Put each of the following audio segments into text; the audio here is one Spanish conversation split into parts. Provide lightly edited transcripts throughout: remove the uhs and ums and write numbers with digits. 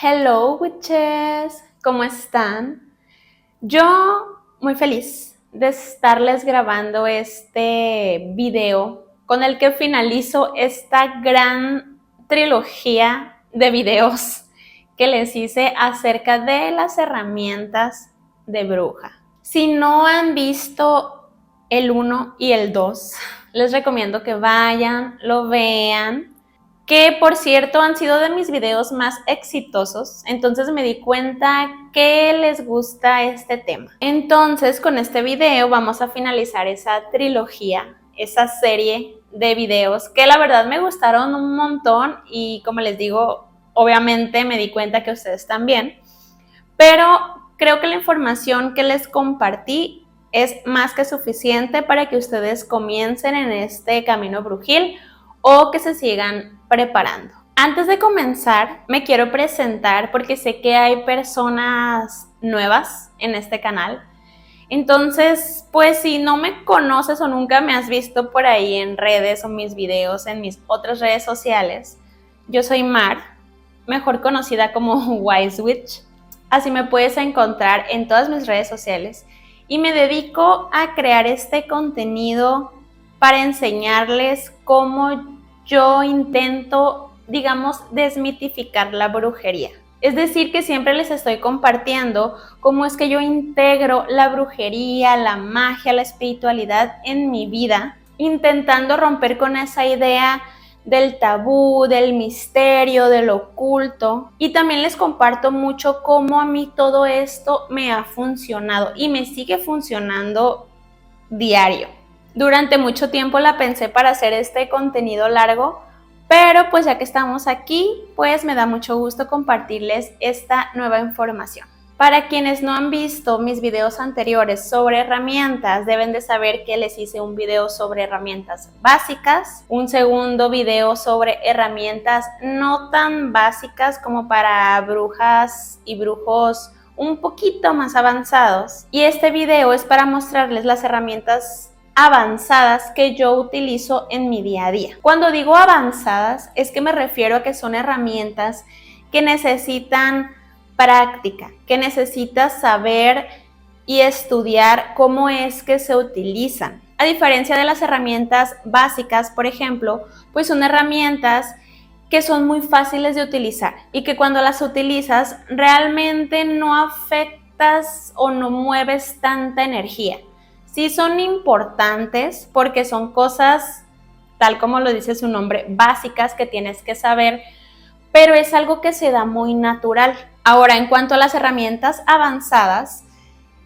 Hello, witches, ¿cómo están? Yo muy feliz de estarles grabando este video con el que finalizo esta gran trilogía de videos que les hice acerca de las herramientas de bruja. Si no han visto el 1 y el 2, les recomiendo que vayan, lo vean, que por cierto han sido de mis videos más exitosos, entonces me di cuenta que les gusta este tema. Entonces con este video vamos a finalizar esa trilogía, esa serie de videos que la verdad me gustaron un montón y como les digo, obviamente me di cuenta que ustedes también, pero creo que la información que les compartí es más que suficiente para que ustedes comiencen en este camino brujil o que se sigan preparando. Antes de comenzar, me quiero presentar porque sé que hay personas nuevas en este canal. Entonces, pues si no me conoces o nunca me has visto por ahí en redes o mis videos en mis otras redes sociales, yo soy Mar, mejor conocida como Wise Witch. Así me puedes encontrar en todas mis redes sociales y me dedico a crear este contenido para enseñarles cómo yo intento, digamos, desmitificar la brujería. Es decir, que siempre les estoy compartiendo cómo es que yo integro la brujería, la magia, la espiritualidad en mi vida, intentando romper con esa idea del tabú, del misterio, del oculto. Y también les comparto mucho cómo a mí todo esto me ha funcionado y me sigue funcionando diario. Durante mucho tiempo la pensé para hacer este contenido largo, pero pues ya que estamos aquí, pues me da mucho gusto compartirles esta nueva información. Para quienes no han visto mis videos anteriores sobre herramientas, deben de saber que les hice un video sobre herramientas básicas, un segundo video sobre herramientas no tan básicas como para brujas y brujos un poquito más avanzados. Y este video es para mostrarles las herramientas avanzadas que yo utilizo en mi día a día. Cuando digo avanzadas, es que me refiero a que son herramientas que necesitan práctica, que necesitas saber y estudiar cómo es que se utilizan. A diferencia de las herramientas básicas, por ejemplo, pues son herramientas que son muy fáciles de utilizar y que cuando las utilizas realmente no afectas o no mueves tanta energía. Sí son importantes porque son cosas, tal como lo dice su nombre, básicas que tienes que saber, pero es algo que se da muy natural. Ahora, en cuanto a las herramientas avanzadas,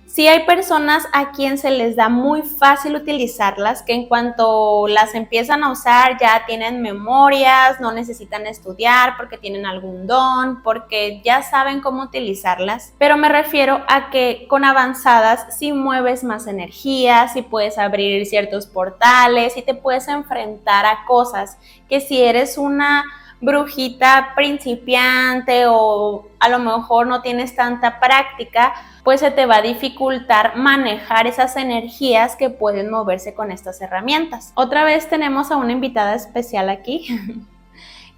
sí hay personas a quien se les da muy fácil utilizarlas, que en cuanto las empiezan a usar ya tienen memorias, no necesitan estudiar porque tienen algún don, porque ya saben cómo utilizarlas. Pero me refiero a que con avanzadas sí mueves más energía, sí puedes abrir ciertos portales y te puedes enfrentar a cosas que si eres una brujita principiante o a lo mejor no tienes tanta práctica, pues se te va a dificultar manejar esas energías que pueden moverse con estas herramientas. Otra vez tenemos a una invitada especial aquí,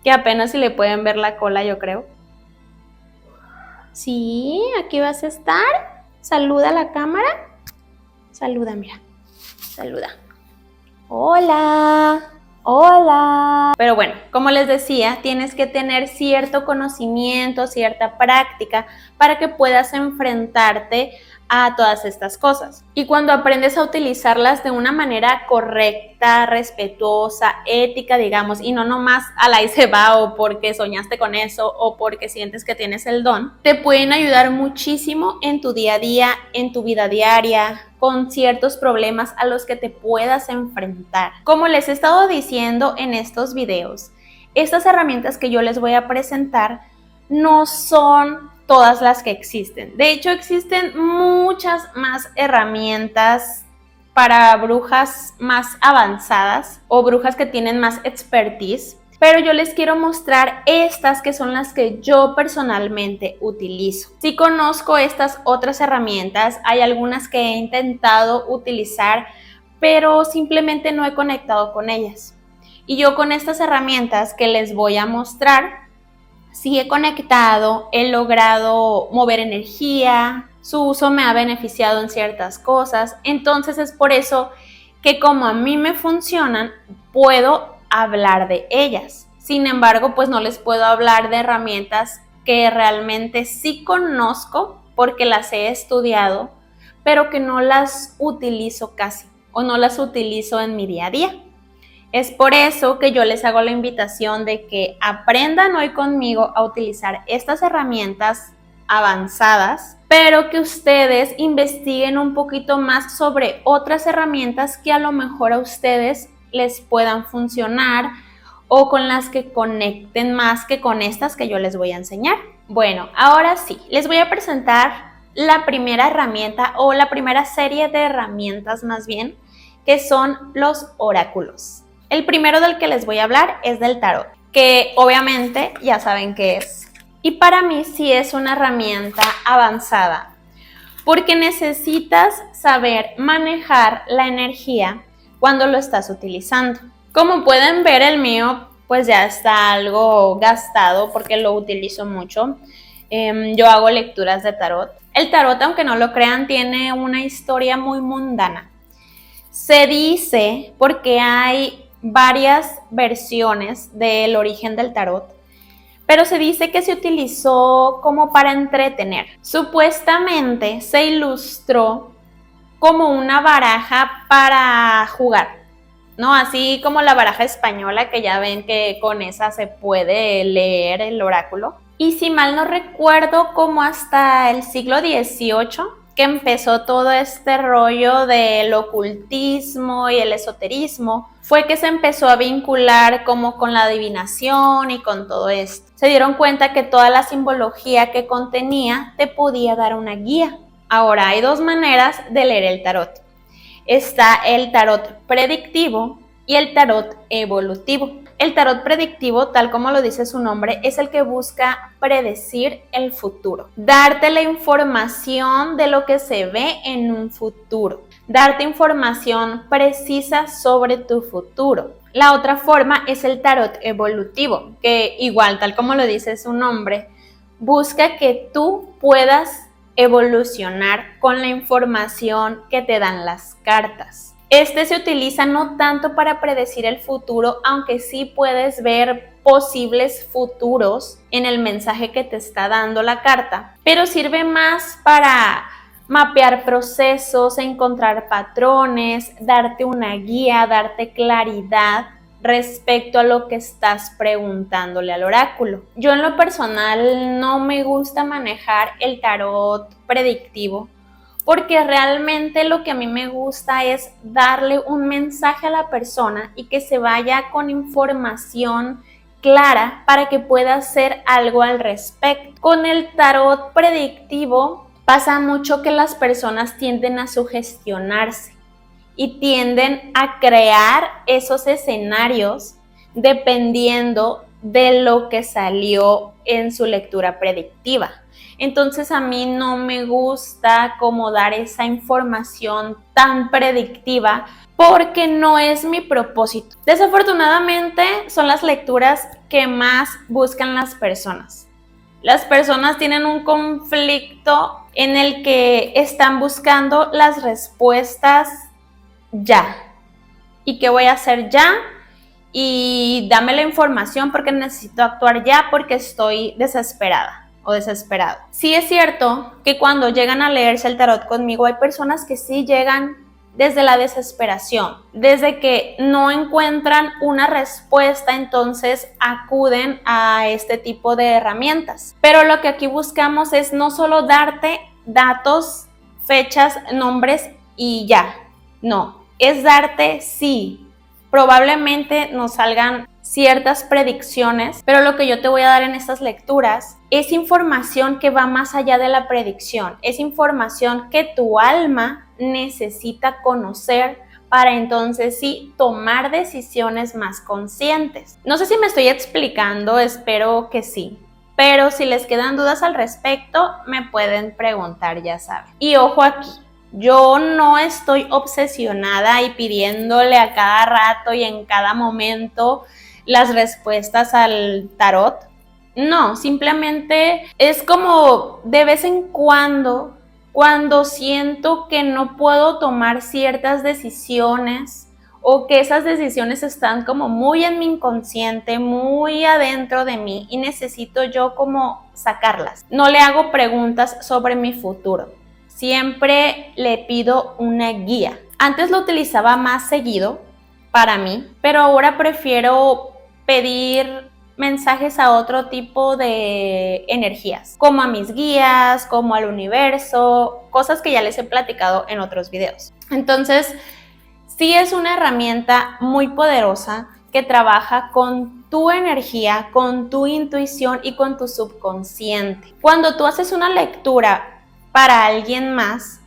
que apenas si le pueden ver la cola, yo creo. Sí, aquí vas a estar. Saluda a la cámara. Saluda, mira. Saluda. Hola. Hola. Pero bueno, como les decía, tienes que tener cierto conocimiento, cierta práctica para que puedas enfrentarte a todas estas cosas. Y cuando aprendes a utilizarlas de una manera correcta, respetuosa, ética, digamos, y no nomás a la y se va o porque soñaste con eso o porque sientes que tienes el don, te pueden ayudar muchísimo en tu día a día, en tu vida diaria, con ciertos problemas a los que te puedas enfrentar. Como les he estado diciendo en estos videos, estas herramientas que yo les voy a presentar no son todas las que existen. De hecho, existen muchas más herramientas para brujas más avanzadas o brujas que tienen más expertise, pero yo les quiero mostrar estas que son las que yo personalmente utilizo. Sí conozco estas otras herramientas, hay algunas que he intentado utilizar, pero simplemente no he conectado con ellas. Y yo con estas herramientas que les voy a mostrar, sí he conectado, he logrado mover energía, su uso me ha beneficiado en ciertas cosas, entonces es por eso que como a mí me funcionan, puedo hablar de ellas. Sin embargo, pues no les puedo hablar de herramientas que realmente sí conozco porque las he estudiado, pero que no las utilizo casi o no las utilizo en mi día a día. Es por eso que yo les hago la invitación de que aprendan hoy conmigo a utilizar estas herramientas avanzadas, pero que ustedes investiguen un poquito más sobre otras herramientas que a lo mejor a ustedes les puedan funcionar o con las que conecten más que con estas que yo les voy a enseñar. Bueno, ahora sí, les voy a presentar la primera herramienta o la primera serie de herramientas más bien, que son los oráculos. El primero del que les voy a hablar es del tarot, que obviamente ya saben qué es. Y para mí sí es una herramienta avanzada, porque necesitas saber manejar la energía cuando lo estás utilizando. Como pueden ver, el mío pues ya está algo gastado porque lo utilizo mucho. Yo hago lecturas de tarot. El tarot, aunque no lo crean, tiene una historia muy mundana. Se dice, porque hay varias versiones del origen del tarot, pero se dice que se utilizó como para entretener. Supuestamente se ilustró como una baraja para jugar, ¿no? Así como la baraja española, que ya ven que con esa se puede leer el oráculo. Y si mal no recuerdo, como hasta el siglo XVIII, que empezó todo este rollo del ocultismo y el esoterismo, fue que se empezó a vincular como con la adivinación y con todo esto. Se dieron cuenta que toda la simbología que contenía te podía dar una guía. Ahora, hay dos maneras de leer el tarot. Está el tarot predictivo y el tarot evolutivo. El tarot predictivo, tal como lo dice su nombre, es el que busca predecir el futuro, darte la información de lo que se ve en un futuro, darte información precisa sobre tu futuro. La otra forma es el tarot evolutivo, que igual, tal como lo dice su nombre, busca que tú puedas evolucionar con la información que te dan las cartas. Este se utiliza no tanto para predecir el futuro, aunque sí puedes ver posibles futuros en el mensaje que te está dando la carta, pero sirve más para mapear procesos, encontrar patrones, darte una guía, darte claridad respecto a lo que estás preguntándole al oráculo. Yo en lo personal no me gusta manejar el tarot predictivo, porque realmente lo que a mí me gusta es darle un mensaje a la persona y que se vaya con información clara para que pueda hacer algo al respecto. Con el tarot predictivo pasa mucho que las personas tienden a sugestionarse y tienden a crear esos escenarios dependiendo de lo que salió en su lectura predictiva. Entonces a mí no me gusta como dar esa información tan predictiva porque no es mi propósito. Desafortunadamente son las lecturas que más buscan las personas. Las personas tienen un conflicto en el que están buscando las respuestas ya. ¿Y qué voy a hacer ya? Y dame la información porque necesito actuar ya porque estoy desesperada o desesperado. Sí es cierto que cuando llegan a leerse el tarot conmigo hay personas que sí llegan desde la desesperación, desde que no encuentran una respuesta, entonces acuden a este tipo de herramientas. Pero lo que aquí buscamos es no solo darte datos, fechas, nombres y ya, no, es darte sí. Probablemente nos salgan ciertas predicciones, pero lo que yo te voy a dar en estas lecturas es información que va más allá de la predicción, es información que tu alma necesita conocer para entonces sí tomar decisiones más conscientes. No sé si me estoy explicando, espero que sí, pero si les quedan dudas al respecto, me pueden preguntar, ya saben. Y ojo aquí. Yo no estoy obsesionada y pidiéndole a cada rato y en cada momento las respuestas al tarot. No, simplemente es como de vez en cuando siento que no puedo tomar ciertas decisiones o que esas decisiones están como muy en mi inconsciente, muy adentro de mí y necesito yo como sacarlas. No le hago preguntas sobre mi futuro. Siempre le pido una guía. Antes lo utilizaba más seguido para mí, pero ahora prefiero pedir mensajes a otro tipo de energías, como a mis guías, como al universo, cosas que ya les he platicado en otros videos. Entonces, sí es una herramienta muy poderosa que trabaja con tu energía, con tu intuición y con tu subconsciente. Cuando tú haces una lectura para alguien más,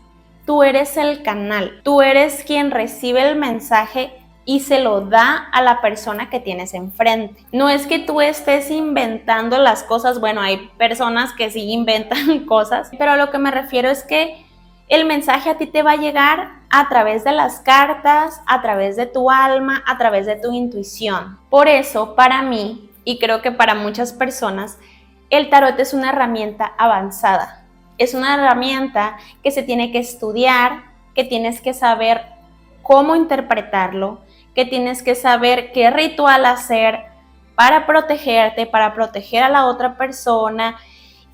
tú eres el canal, tú eres quien recibe el mensaje y se lo da a la persona que tienes enfrente. No es que tú estés inventando las cosas, bueno, hay personas que sí inventan cosas, pero a lo que me refiero es que el mensaje a ti te va a llegar a través de las cartas, a través de tu alma, a través de tu intuición. Por eso, para mí, y creo que para muchas personas, el tarot es una herramienta avanzada. Es una herramienta que se tiene que estudiar, que tienes que saber cómo interpretarlo, que tienes que saber qué ritual hacer para protegerte, para proteger a la otra persona,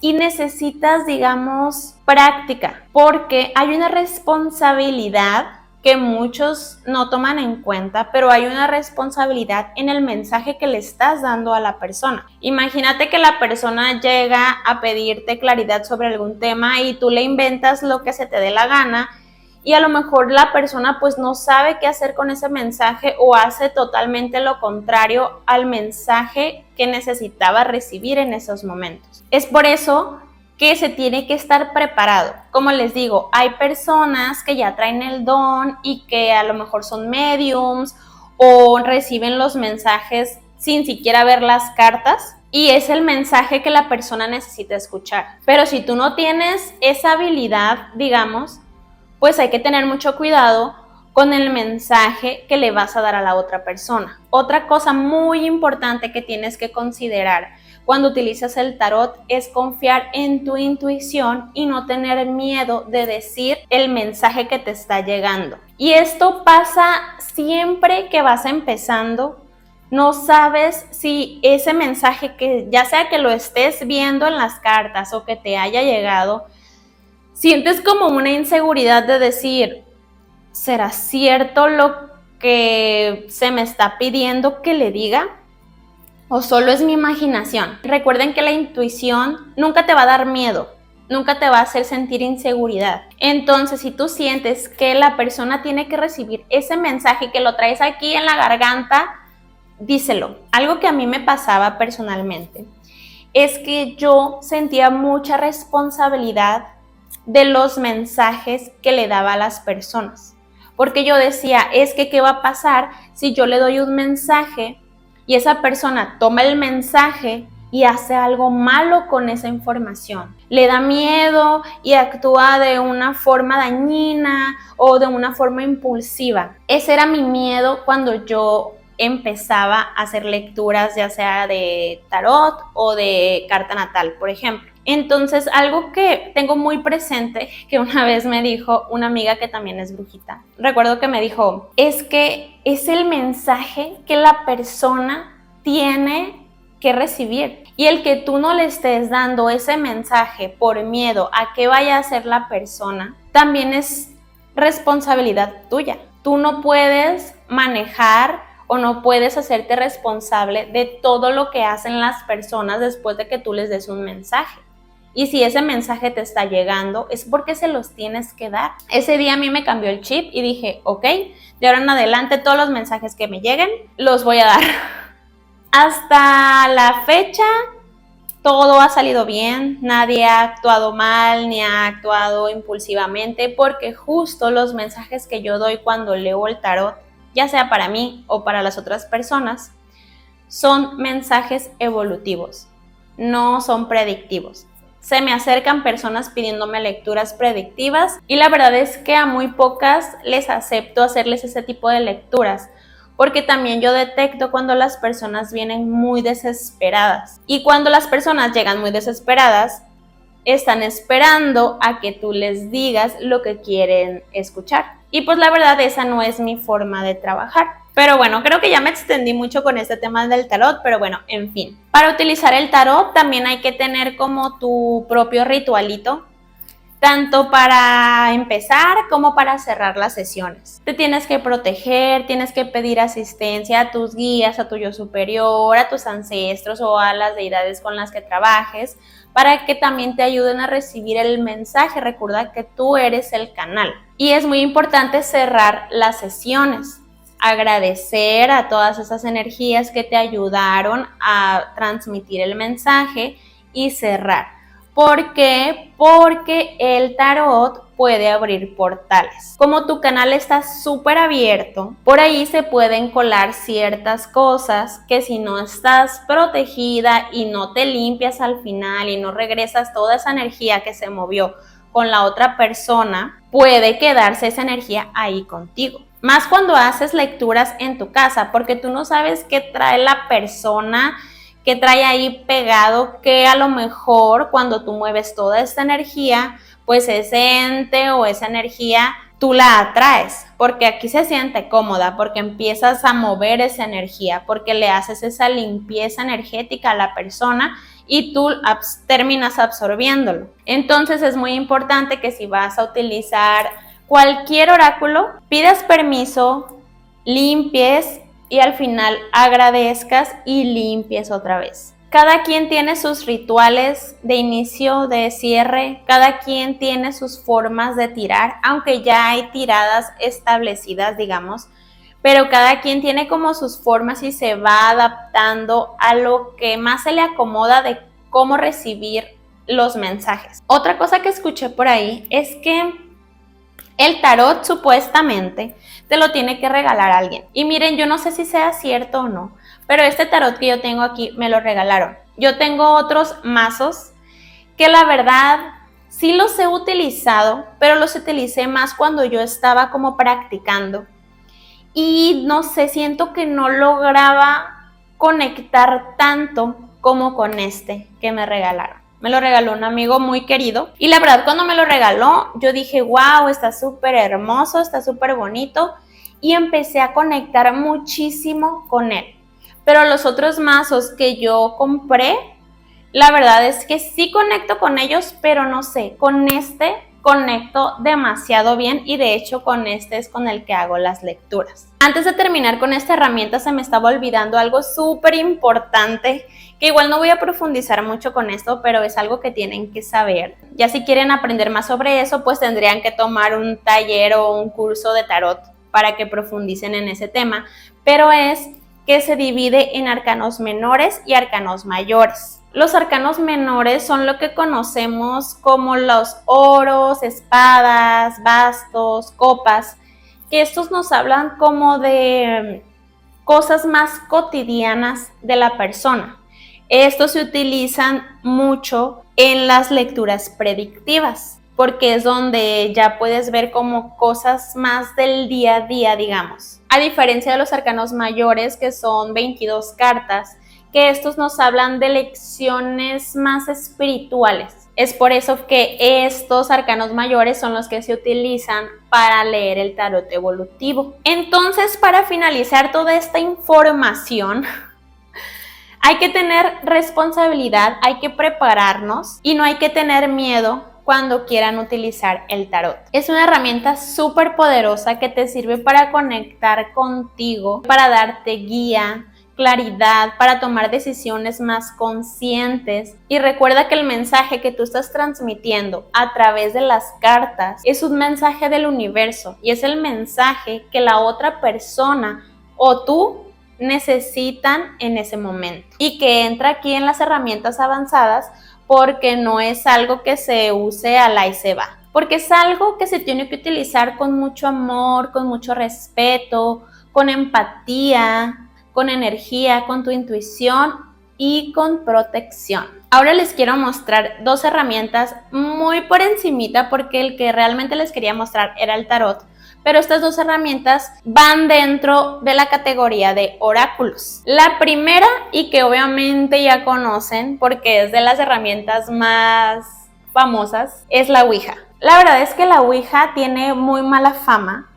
y necesitas, digamos, práctica, porque hay una responsabilidad que muchos no toman en cuenta, pero hay una responsabilidad en el mensaje que le estás dando a la persona. Imagínate que la persona llega a pedirte claridad sobre algún tema y tú le inventas lo que se te dé la gana, y a lo mejor la persona pues no sabe qué hacer con ese mensaje o hace totalmente lo contrario al mensaje que necesitaba recibir en esos momentos. Es por eso que se tiene que estar preparado. Como les digo, hay personas que ya traen el don y que a lo mejor son mediums o reciben los mensajes sin siquiera ver las cartas, y es el mensaje que la persona necesita escuchar. Pero si tú no tienes esa habilidad, digamos, pues hay que tener mucho cuidado con el mensaje que le vas a dar a la otra persona. Otra cosa muy importante que tienes que considerar cuando utilizas el tarot es confiar en tu intuición y no tener miedo de decir el mensaje que te está llegando. Y esto pasa siempre que vas empezando. No sabes si ese mensaje, que ya sea que lo estés viendo en las cartas o que te haya llegado, sientes como una inseguridad de decir, ¿será cierto lo que se me está pidiendo que le diga? ¿O solo es mi imaginación? Recuerden que la intuición nunca te va a dar miedo, nunca te va a hacer sentir inseguridad. Entonces, si tú sientes que la persona tiene que recibir ese mensaje, que lo traes aquí en la garganta, díselo. Algo que a mí me pasaba personalmente es que yo sentía mucha responsabilidad de los mensajes que le daba a las personas, porque yo decía, es que ¿qué va a pasar si yo le doy un mensaje y esa persona toma el mensaje y hace algo malo con esa información? Le da miedo y actúa de una forma dañina o de una forma impulsiva. Ese era mi miedo cuando yo empezaba a hacer lecturas, ya sea de tarot o de carta natal, por ejemplo. Entonces, algo que tengo muy presente, que una vez me dijo una amiga que también es brujita, recuerdo que me dijo, es que es el mensaje que la persona tiene que recibir, y el que tú no le estés dando ese mensaje por miedo a qué vaya a hacer la persona, también es responsabilidad tuya. Tú no puedes manejar o no puedes hacerte responsable de todo lo que hacen las personas después de que tú les des un mensaje. Y si ese mensaje te está llegando, es porque se los tienes que dar. Ese día a mí me cambió el chip y dije, ok, de ahora en adelante todos los mensajes que me lleguen, los voy a dar. Hasta la fecha, todo ha salido bien, nadie ha actuado mal ni ha actuado impulsivamente, porque justo los mensajes que yo doy cuando leo el tarot, ya sea para mí o para las otras personas, son mensajes evolutivos, no son predictivos. Se me acercan personas pidiéndome lecturas predictivas y la verdad es que a muy pocas les acepto hacerles ese tipo de lecturas, porque también yo detecto cuando las personas vienen muy desesperadas. Y cuando las personas llegan muy desesperadas, están esperando a que tú les digas lo que quieren escuchar. Y pues la verdad, esa no es mi forma de trabajar. Pero bueno, creo que ya me extendí mucho con este tema del tarot, pero bueno, en fin. Para utilizar el tarot también hay que tener como tu propio ritualito, tanto para empezar como para cerrar las sesiones. Te tienes que proteger, tienes que pedir asistencia a tus guías, a tu yo superior, a tus ancestros o a las deidades con las que trabajes, para que también te ayuden a recibir el mensaje. Recuerda que tú eres el canal. Y es muy importante cerrar las sesiones. Agradecer a todas esas energías que te ayudaron a transmitir el mensaje y cerrar. ¿Por qué? Porque el tarot puede abrir portales. Como tu canal está súper abierto, por ahí se pueden colar ciertas cosas que si no estás protegida y no te limpias al final y no regresas toda esa energía que se movió con la otra persona, puede quedarse esa energía ahí contigo. Más cuando haces lecturas en tu casa, porque tú no sabes qué trae la persona, que trae ahí pegado, que a lo mejor cuando tú mueves toda esta energía, pues ese ente o esa energía tú la atraes, porque aquí se siente cómoda, porque empiezas a mover esa energía, porque le haces esa limpieza energética a la persona y tú terminas absorbiéndolo. Entonces es muy importante que si vas a utilizar cualquier oráculo, pidas permiso, limpies y al final agradezcas y limpies otra vez. Cada quien tiene sus rituales de inicio, de cierre, cada quien tiene sus formas de tirar, aunque ya hay tiradas establecidas, digamos, pero cada quien tiene como sus formas y se va adaptando a lo que más se le acomoda de cómo recibir los mensajes. Otra cosa que escuché por ahí es que el tarot supuestamente te lo tiene que regalar a alguien. Y miren, yo no sé si sea cierto o no, pero este tarot que yo tengo aquí me lo regalaron. Yo tengo otros mazos que la verdad sí los he utilizado, pero los utilicé más cuando yo estaba como practicando. Y no sé, siento que no lograba conectar tanto como con este que me regalaron. Me lo regaló un amigo muy querido y la verdad cuando me lo regaló yo dije, wow, está súper hermoso, está súper bonito y empecé a conectar muchísimo con él. Pero los otros mazos que yo compré, la verdad es que sí conecto con ellos, pero no sé, con este conecto demasiado bien y de hecho con este es con el que hago las lecturas. Antes de terminar con esta herramienta se me estaba olvidando algo súper importante que igual no voy a profundizar mucho con esto, pero es algo que tienen que saber. Ya si quieren aprender más sobre eso, pues tendrían que tomar un taller o un curso de tarot para que profundicen en ese tema, pero es que se divide en arcanos menores y arcanos mayores. Los arcanos menores son lo que conocemos como los oros, espadas, bastos, copas, que estos nos hablan como de cosas más cotidianas de la persona. Estos se utilizan mucho en las lecturas predictivas, porque es donde ya puedes ver como cosas más del día a día, digamos. A diferencia de los arcanos mayores, que son 22 cartas, que estos nos hablan de lecciones más espirituales. Es por eso que estos arcanos mayores son los que se utilizan para leer el tarot evolutivo. Entonces, para finalizar toda esta información, hay que tener responsabilidad, hay que prepararnos y no hay que tener miedo cuando quieran utilizar el tarot. Es una herramienta súper poderosa que te sirve para conectar contigo, para darte guía, claridad, para tomar decisiones más conscientes. Y recuerda que el mensaje que tú estás transmitiendo a través de las cartas es un mensaje del universo y es el mensaje que la otra persona o tú necesitan en ese momento y que entra aquí en las herramientas avanzadas porque no es algo que se use a la y se va, porque es algo que se tiene que utilizar con mucho amor, con mucho respeto, con empatía, con energía, con tu intuición y con protección. Ahora les quiero mostrar dos herramientas muy por encimita porque el que realmente les quería mostrar era el tarot, pero estas dos herramientas van dentro de la categoría de oráculos. La primera, y que obviamente ya conocen porque es de las herramientas más famosas, es la Ouija. La verdad es que la Ouija tiene muy mala fama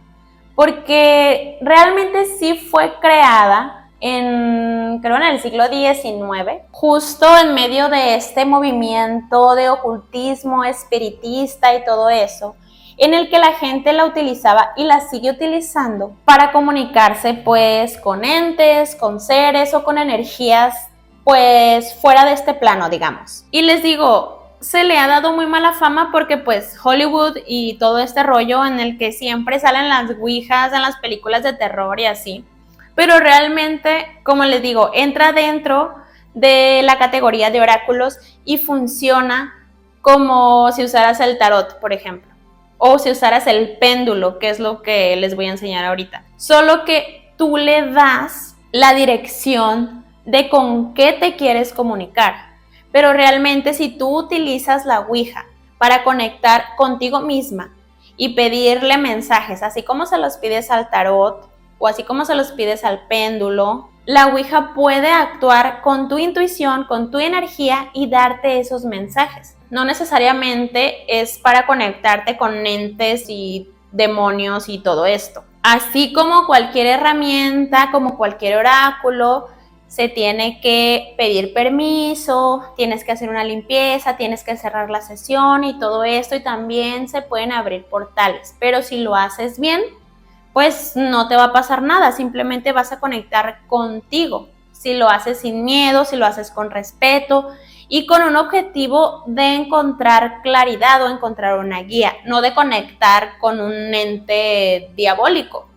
porque realmente sí fue creada creo en el siglo XIX, justo en medio de este movimiento de ocultismo espiritista y todo eso, en el que la gente la utilizaba y la sigue utilizando para comunicarse pues con entes, con seres o con energías pues fuera de este plano, digamos. Y les digo, se le ha dado muy mala fama porque pues Hollywood y todo este rollo en el que siempre salen las ouijas en las películas de terror y así, pero realmente, como les digo, entra dentro de la categoría de oráculos y funciona como si usaras el tarot, por ejemplo, o si usaras el péndulo, que es lo que les voy a enseñar ahorita. Solo que tú le das la dirección de con qué te quieres comunicar. Pero realmente si tú utilizas la Ouija para conectar contigo misma y pedirle mensajes, así como se los pides al tarot o así como se los pides al péndulo, la Ouija puede actuar con tu intuición, con tu energía y darte esos mensajes. No necesariamente es para conectarte con entes y demonios y todo esto. Así como cualquier herramienta, como cualquier oráculo, se tiene que pedir permiso, tienes que hacer una limpieza, tienes que cerrar la sesión y todo esto, y también se pueden abrir portales, pero si lo haces bien, pues no te va a pasar nada, simplemente vas a conectar contigo. Si lo haces sin miedo, si lo haces con respeto y con un objetivo de encontrar claridad o encontrar una guía, no de conectar con un ente diabólico,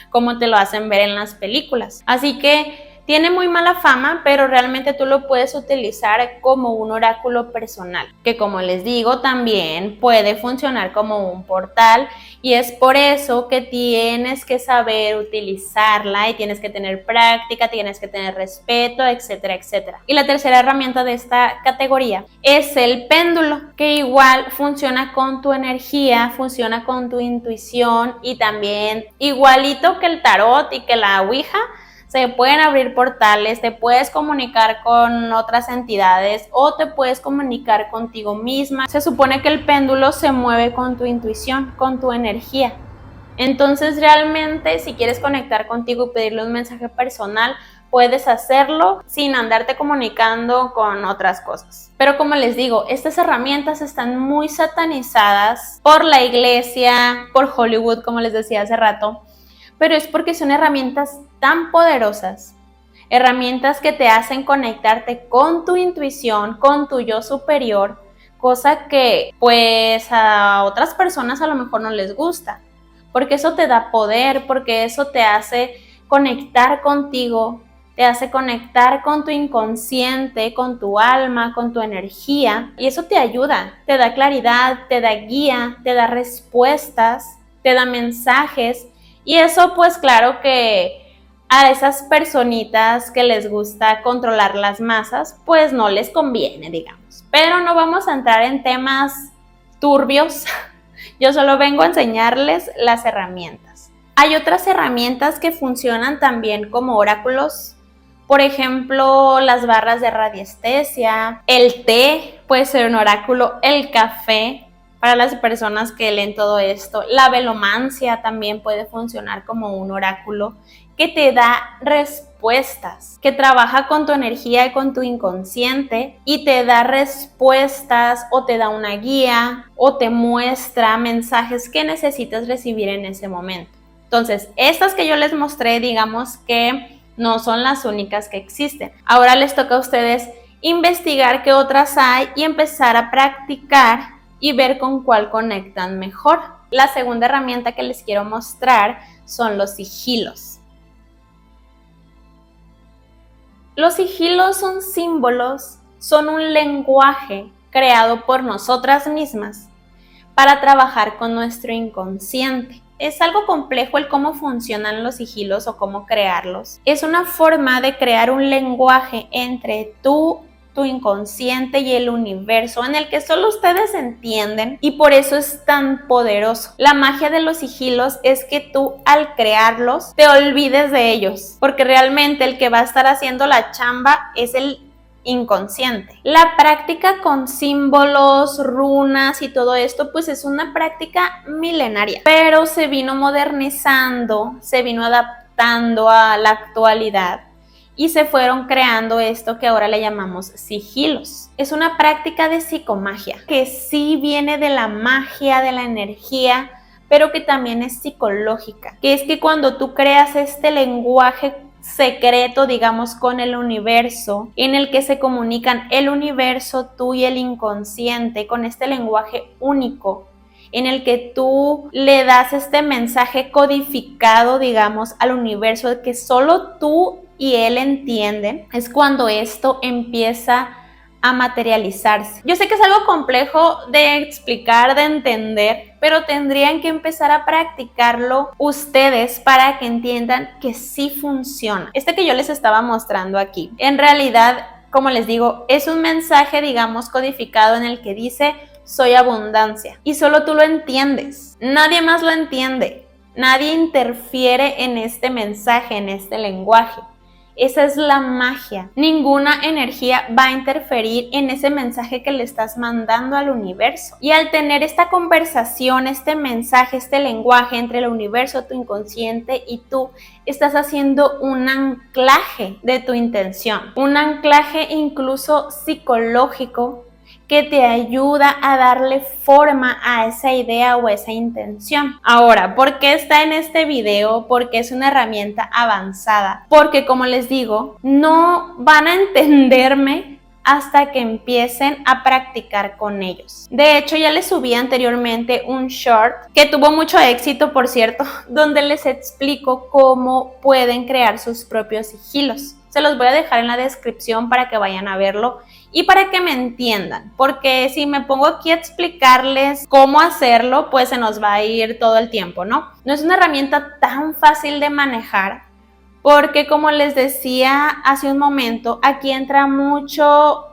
como te lo hacen ver en las películas. Así que tiene muy mala fama, pero realmente tú lo puedes utilizar como un oráculo personal, que como les digo también puede funcionar como un portal, y es por eso que tienes que saber utilizarla y tienes que tener práctica, tienes que tener respeto, etcétera, etcétera. Y la tercera herramienta de esta categoría es el péndulo, que igual funciona con tu energía, funciona con tu intuición y también igualito que el tarot y que la Ouija. Se pueden abrir portales, te puedes comunicar con otras entidades o te puedes comunicar contigo misma. Se supone que el péndulo se mueve con tu intuición, con tu energía. Entonces realmente si quieres conectar contigo y pedirle un mensaje personal, puedes hacerlo sin andarte comunicando con otras cosas. Pero como les digo, estas herramientas están muy satanizadas por la iglesia, por Hollywood, como les decía hace rato, pero es porque son herramientas tan poderosas, herramientas que te hacen conectarte con tu intuición, con tu yo superior, cosa que pues a otras personas a lo mejor no les gusta, porque eso te da poder, porque eso te hace conectar contigo, te hace conectar con tu inconsciente, con tu alma, con tu energía, y eso te ayuda, te da claridad, te da guía, te da respuestas, te da mensajes. Y eso pues claro que a esas personitas que les gusta controlar las masas, pues no les conviene, digamos. Pero no vamos a entrar en temas turbios, yo solo vengo a enseñarles las herramientas. Hay otras herramientas que funcionan también como oráculos, por ejemplo, las barras de radiestesia, el té puede ser un oráculo, el café, para las personas que leen todo esto. La velomancia también puede funcionar como un oráculo que te da respuestas, que trabaja con tu energía y con tu inconsciente y te da respuestas o te da una guía o te muestra mensajes que necesitas recibir en ese momento. Entonces, estas que yo les mostré, digamos que no son las únicas que existen. Ahora les toca a ustedes investigar qué otras hay y empezar a practicar y ver con cuál conectan mejor. La segunda herramienta que les quiero mostrar son los sigilos. Los sigilos son símbolos, son un lenguaje creado por nosotras mismas para trabajar con nuestro inconsciente. Es algo complejo el cómo funcionan los sigilos o cómo crearlos. Es una forma de crear un lenguaje entre tú tu inconsciente y el universo, en el que solo ustedes entienden, y por eso es tan poderoso. La magia de los sigilos es que tú, al crearlos, te olvides de ellos, porque realmente el que va a estar haciendo la chamba es el inconsciente. La práctica con símbolos, runas y todo esto, pues es una práctica milenaria, pero se vino modernizando, se vino adaptando a la actualidad y se fueron creando esto que ahora le llamamos sigilos. Es una práctica de psicomagia que sí viene de la magia, de la energía, pero que también es psicológica, que es que cuando tú creas este lenguaje secreto, digamos, con el universo, en el que se comunican el universo, tú y el inconsciente, con este lenguaje único, en el que tú le das este mensaje codificado, digamos, al universo, que solo tú y él entienden, es cuando esto empieza a materializarse. Yo sé que es algo complejo de explicar, de entender, pero tendrían que empezar a practicarlo ustedes para que entiendan que sí funciona. Este que yo les estaba mostrando aquí, en realidad, como les digo, es un mensaje, digamos, codificado en el que dice: soy abundancia, y solo tú lo entiendes, nadie más lo entiende, nadie interfiere en este mensaje, en este lenguaje. Esa es la magia. Ninguna energía va a interferir en ese mensaje que le estás mandando al universo. Y al tener esta conversación, este mensaje, este lenguaje entre el universo, tu inconsciente y tú, estás haciendo un anclaje de tu intención, un anclaje incluso psicológico que te ayuda a darle forma a esa idea o esa intención. Ahora, ¿por qué está en este video? Porque es una herramienta avanzada. Porque, como les digo, no van a entenderme hasta que empiecen a practicar con ellos. De hecho, ya les subí anteriormente un short que tuvo mucho éxito, por cierto, donde les explico cómo pueden crear sus propios sigilos. Se los voy a dejar en la descripción para que vayan a verlo y para que me entiendan, porque si me pongo aquí a explicarles cómo hacerlo, pues se nos va a ir todo el tiempo, ¿no? No es una herramienta tan fácil de manejar, porque como les decía hace un momento, aquí entra mucho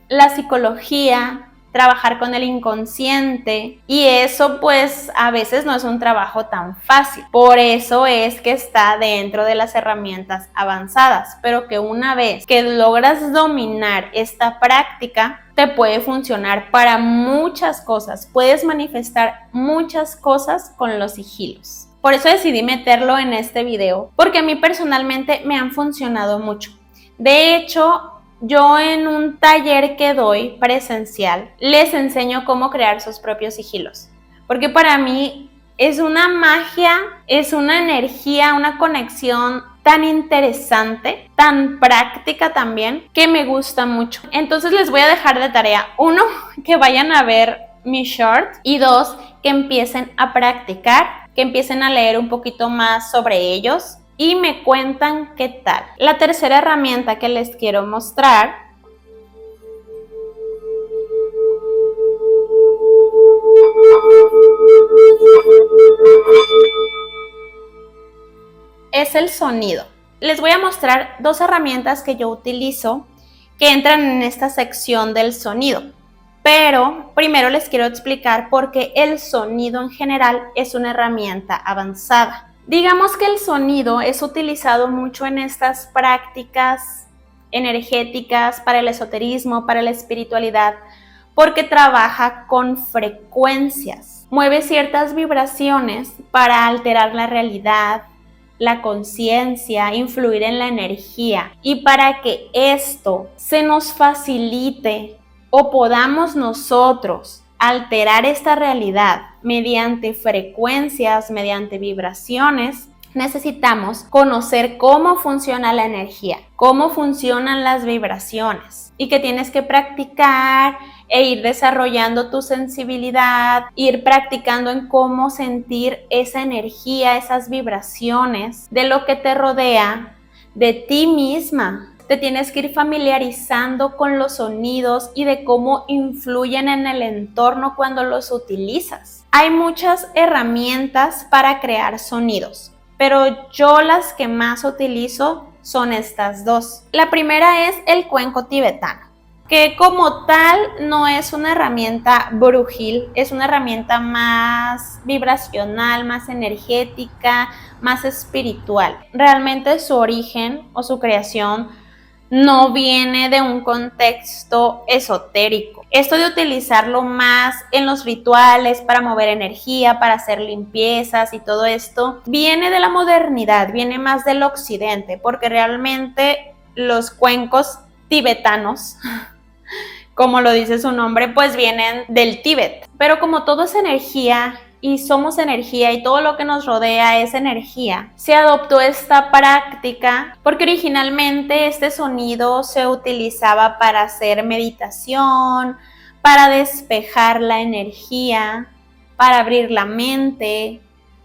la psicología, trabajar con el inconsciente, y eso pues a veces no es un trabajo tan fácil. Por eso es que está dentro de las herramientas avanzadas, pero que una vez que logras dominar esta práctica, te puede funcionar para muchas cosas. Puedes manifestar muchas cosas con los sigilos. Por eso decidí meterlo en este video, porque a mí personalmente me han funcionado mucho. De hecho, yo en un taller que doy presencial les enseño cómo crear sus propios sigilos, porque para mí es una magia, es una energía, una conexión tan interesante, tan práctica también, que me gusta mucho. Entonces les voy a dejar de tarea, 1, que vayan a ver mi short, y 2, que empiecen a practicar, que empiecen a leer un poquito más sobre ellos y me cuentan qué tal. La tercera herramienta que les quiero mostrar es el sonido. Les voy a mostrar 2 herramientas que yo utilizo que entran en esta sección del sonido. Pero primero les quiero explicar por qué el sonido en general es una herramienta avanzada. Digamos que el sonido es utilizado mucho en estas prácticas energéticas para el esoterismo, para la espiritualidad, porque trabaja con frecuencias, mueve ciertas vibraciones para alterar la realidad, la conciencia, influir en la energía, y para que esto se nos facilite o podamos nosotros alterar esta realidad mediante frecuencias, mediante vibraciones, necesitamos conocer cómo funciona la energía, cómo funcionan las vibraciones, y que tienes que practicar e ir desarrollando tu sensibilidad, ir practicando en cómo sentir esa energía, esas vibraciones de lo que te rodea, de ti misma. Te tienes que ir familiarizando con los sonidos y de cómo influyen en el entorno cuando los utilizas. Hay muchas herramientas para crear sonidos, pero yo las que más utilizo son estas 2. La primera es el cuenco tibetano. que como tal no es una herramienta brujil, es una herramienta más vibracional, más energética, más espiritual. Realmente su origen o su creación no viene de un contexto esotérico. Esto de utilizarlo más en los rituales para mover energía, para hacer limpiezas y todo esto, viene de la modernidad, viene más del occidente, porque realmente los cuencos tibetanos, como lo dice su nombre, pues vienen del Tíbet. Pero como todo es energía y somos energía y todo lo que nos rodea es energía, se adoptó esta práctica porque originalmente este sonido se utilizaba para hacer meditación, para despejar la energía, para abrir la mente,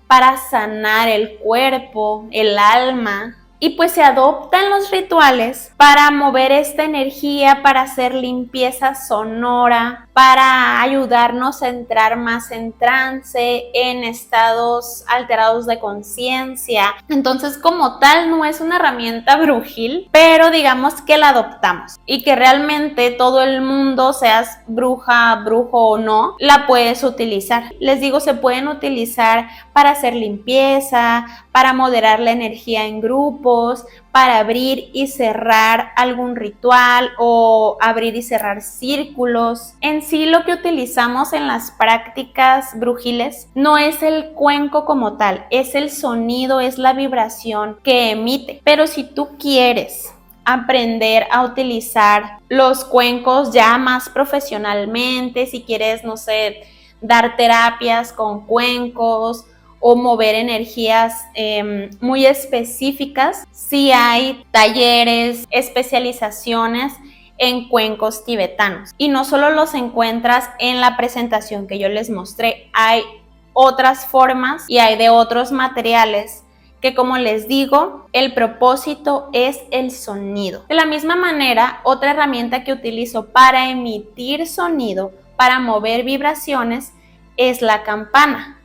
para sanar el cuerpo, el alma. Y pues se adoptan los rituales para mover esta energía, para hacer limpieza sonora, para ayudarnos a entrar más en trance, en estados alterados de conciencia. Entonces, como tal, no es una herramienta brujil, pero digamos que la adoptamos y que realmente todo el mundo, seas bruja, brujo o no, la puedes utilizar. Les digo, se pueden utilizar para hacer limpieza, para moderar la energía en grupos, para abrir y cerrar algún ritual o abrir y cerrar círculos. En sí, lo que utilizamos en las prácticas brujiles no es el cuenco como tal, es el sonido, es la vibración que emite. Pero si tú quieres aprender a utilizar los cuencos ya más profesionalmente, si quieres, no sé, dar terapias con cuencos o mover energías muy específicas, sí hay talleres, especializaciones en cuencos tibetanos. Y no solo los encuentras en la presentación que yo les mostré, hay otras formas y hay de otros materiales que, como les digo, el propósito es el sonido. De la misma manera, otra herramienta que utilizo para emitir sonido, para mover vibraciones, es la campana.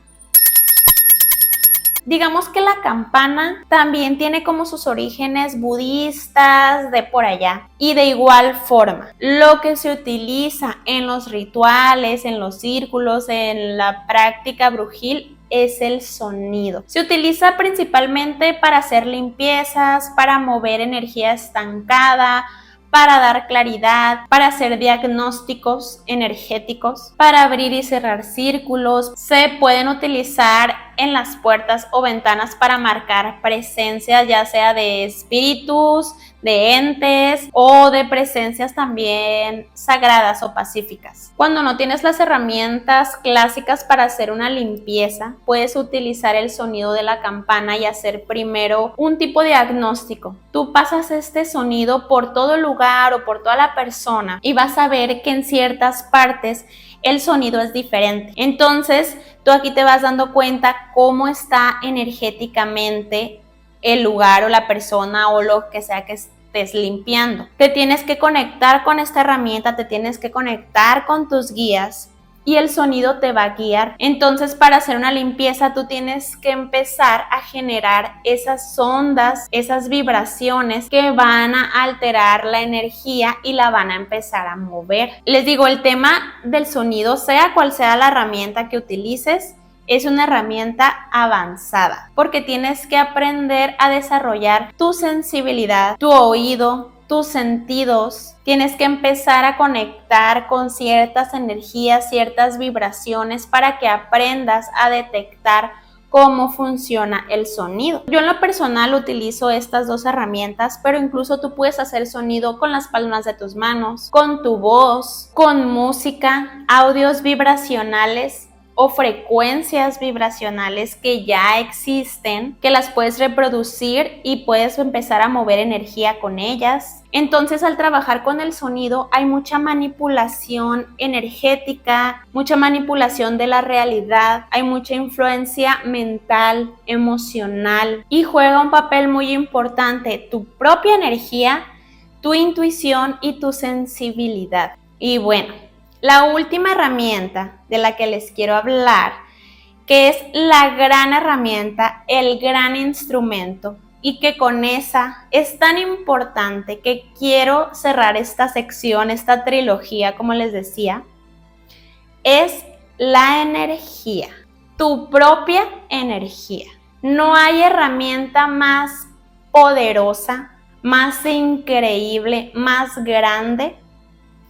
Digamos que la campana también tiene como sus orígenes budistas de por allá. Y de igual forma, lo que se utiliza en los rituales, en los círculos, en la práctica brujil, es el sonido. Se utiliza principalmente para hacer limpiezas, para mover energía estancada, para dar claridad, para hacer diagnósticos energéticos, para abrir y cerrar círculos. Se pueden utilizar en las puertas o ventanas para marcar presencias, ya sea de espíritus, de entes o de presencias también sagradas o pacíficas. Cuando no tienes las herramientas clásicas para hacer una limpieza, puedes utilizar el sonido de la campana y hacer primero un tipo de diagnóstico. Tú pasas este sonido por todo el lugar o por toda la persona y vas a ver que en ciertas partes el sonido es diferente. Entonces, tú aquí te vas dando cuenta cómo está energéticamente el lugar o la persona o lo que sea que estés limpiando. Te tienes que conectar con esta herramienta, te tienes que conectar con tus guías y el sonido te va a guiar. Entonces, para hacer una limpieza, tú tienes que empezar a generar esas ondas, esas vibraciones que van a alterar la energía y la van a empezar a mover. Les digo, el tema del sonido, sea cual sea la herramienta que utilices, es una herramienta avanzada, porque tienes que aprender a desarrollar tu sensibilidad, tu oído, tus sentidos. Tienes que empezar a conectar con ciertas energías, ciertas vibraciones para que aprendas a detectar cómo funciona el sonido. Yo en lo personal utilizo estas dos herramientas, pero incluso tú puedes hacer sonido con las palmas de tus manos, con tu voz, con música, audios vibracionales o frecuencias vibracionales que ya existen, que las puedes reproducir y puedes empezar a mover energía con ellas. Entonces, al trabajar con el sonido hay mucha manipulación energética, mucha manipulación de la realidad, hay mucha influencia mental, emocional y juega un papel muy importante tu propia energía, tu intuición y tu sensibilidad. Y bueno, la última herramienta de la que les quiero hablar, que es la gran herramienta, el gran instrumento, y que con esa es tan importante que quiero cerrar esta sección, esta trilogía, como les decía, es la energía, tu propia energía. No hay herramienta más poderosa, más increíble, más grande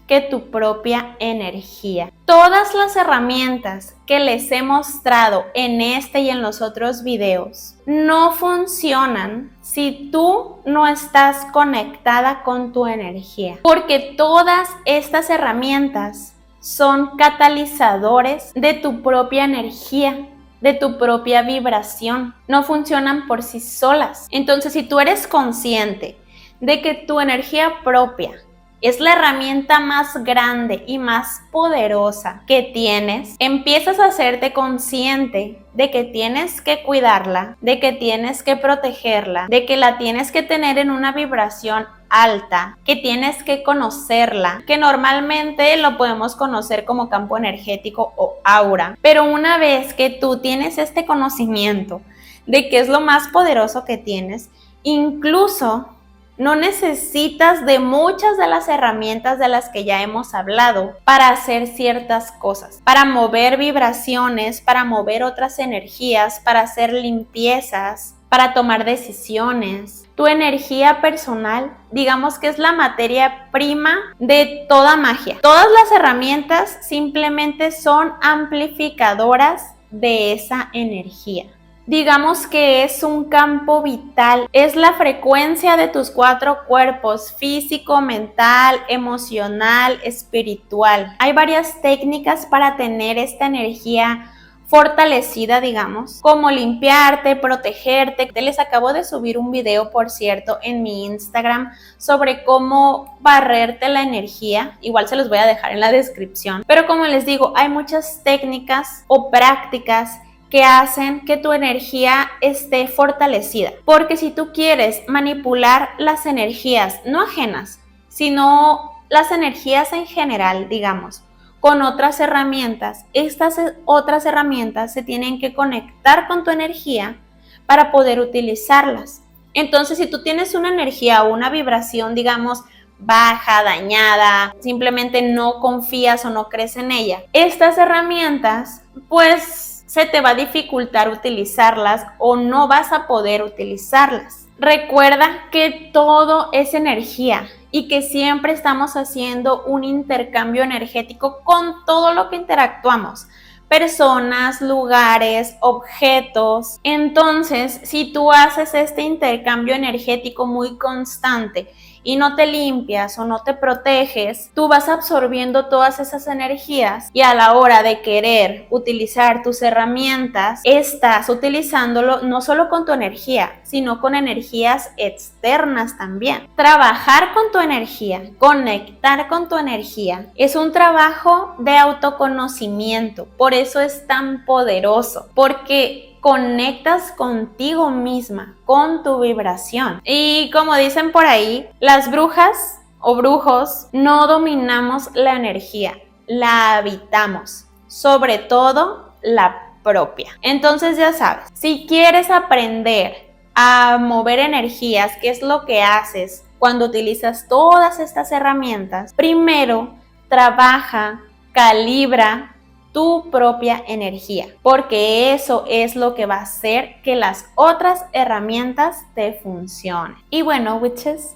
que tu propia energía. Todas las herramientas que les he mostrado en este y en los otros videos no funcionan si tú no estás conectada con tu energía, porque todas estas herramientas son catalizadores de tu propia energía, de tu propia vibración. No funcionan por sí solas. Entonces, si tú eres consciente de que tu energía propia es la herramienta más grande y más poderosa que tienes, empiezas a hacerte consciente de que tienes que cuidarla, de que tienes que protegerla, de que la tienes que tener en una vibración alta, que tienes que conocerla, que normalmente lo podemos conocer como campo energético o aura. Pero una vez que tú tienes este conocimiento de que es lo más poderoso que tienes, incluso no necesitas de muchas de las herramientas de las que ya hemos hablado para hacer ciertas cosas, para mover vibraciones, para mover otras energías, para hacer limpiezas, para tomar decisiones. Tu energía personal, digamos que es la materia prima de toda magia. Todas las herramientas simplemente son amplificadoras de esa energía. Digamos que es un campo vital, es la frecuencia de tus 4 cuerpos: físico, mental, emocional, espiritual. Hay varias técnicas para tener esta energía fortalecida, digamos, como limpiarte, protegerte. Les acabo de subir un video, por cierto, en mi Instagram sobre cómo barrerte la energía. Igual se los voy a dejar en la descripción. Pero como les digo, hay muchas técnicas o prácticas que hacen que tu energía esté fortalecida. Porque si tú quieres manipular las energías, no ajenas, sino las energías en general, digamos, con otras herramientas, estas otras herramientas se tienen que conectar con tu energía para poder utilizarlas. Entonces, si tú tienes una energía o una vibración, digamos, baja, dañada, simplemente no confías o no crees en ella, estas herramientas, pues se te va a dificultar utilizarlas o no vas a poder utilizarlas. Recuerda que todo es energía y que siempre estamos haciendo un intercambio energético con todo lo que interactuamos. Personas, lugares, objetos. Entonces, si tú haces este intercambio energético muy constante y no te limpias o no te proteges, tú vas absorbiendo todas esas energías y a la hora de querer utilizar tus herramientas, estás utilizándolo no solo con tu energía, sino con energías externas también. Trabajar con tu energía, conectar con tu energía, es un trabajo de autoconocimiento. Por eso es tan poderoso, porque conectas contigo misma, con tu vibración. Y como dicen por ahí, las brujas o brujos no dominamos la energía, la habitamos, sobre todo la propia. Entonces ya sabes, si quieres aprender a mover energías, ¿qué es lo que haces cuando utilizas todas estas herramientas? Primero, trabaja, calibra tu propia energía, porque eso es lo que va a hacer que las otras herramientas te funcionen. Y bueno, witches,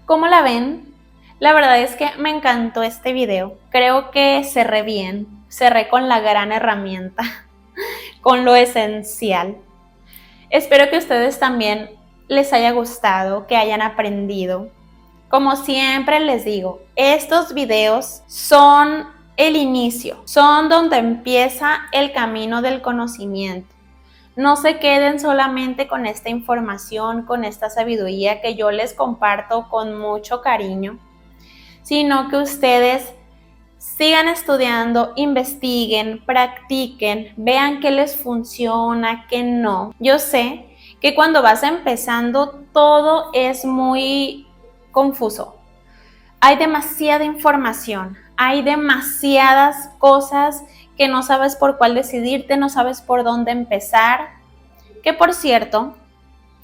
¿cómo la ven? La verdad es que me encantó este video. Creo que cerré bien, cerré con la gran herramienta, con lo esencial. Espero que a ustedes también les haya gustado, que hayan aprendido. Como siempre les digo, estos videos son el inicio, son donde empieza el camino del conocimiento. No se queden solamente con esta información, con esta sabiduría que yo les comparto con mucho cariño, sino que ustedes sigan estudiando, investiguen, practiquen, vean qué les funciona, qué no. Yo sé que cuando vas empezando todo es muy confuso. Hay demasiada información, hay demasiadas cosas que no sabes por cuál decidirte, no sabes por dónde empezar. Que por cierto,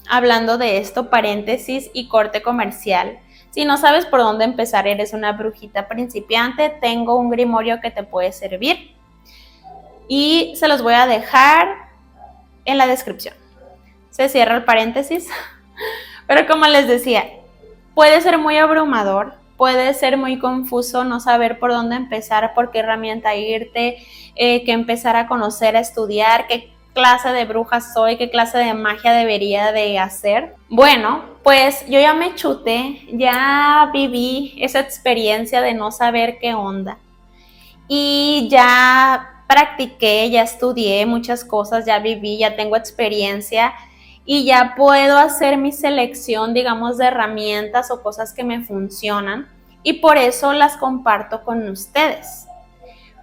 hablando de esto, paréntesis y corte comercial. Si no sabes por dónde empezar, eres una brujita principiante, tengo un grimorio que te puede servir y se los voy a dejar en la descripción. Se cierra el paréntesis, pero como les decía, puede ser muy abrumador, puede ser muy confuso no saber por dónde empezar, por qué herramienta irte, qué empezar a conocer, a estudiar, qué clase de bruja soy, qué clase de magia debería de hacer. Bueno, pues yo ya me chuté, ya viví esa experiencia de no saber qué onda y ya practiqué, ya estudié muchas cosas, ya viví, ya tengo experiencia y ya puedo hacer mi selección, digamos, de herramientas o cosas que me funcionan y por eso las comparto con ustedes.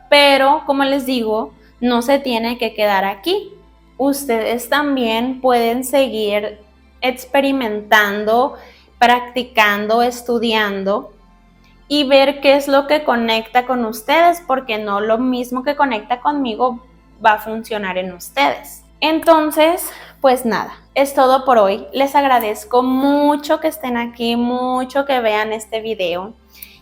Pero, como les digo, no se tiene que quedar aquí. Ustedes también pueden seguir experimentando, practicando, estudiando y ver qué es lo que conecta con ustedes, porque no lo mismo que conecta conmigo va a funcionar en ustedes. Entonces, pues nada, es todo por hoy. Les agradezco mucho que estén aquí, mucho que vean este video.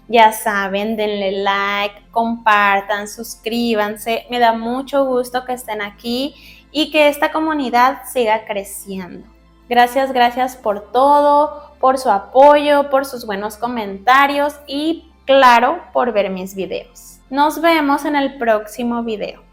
Ya saben, denle like, compartan, suscríbanse. Me da mucho gusto que estén aquí y que esta comunidad siga creciendo. Gracias, gracias por todo, por su apoyo, por sus buenos comentarios y, claro, por ver mis videos. Nos vemos en el próximo video.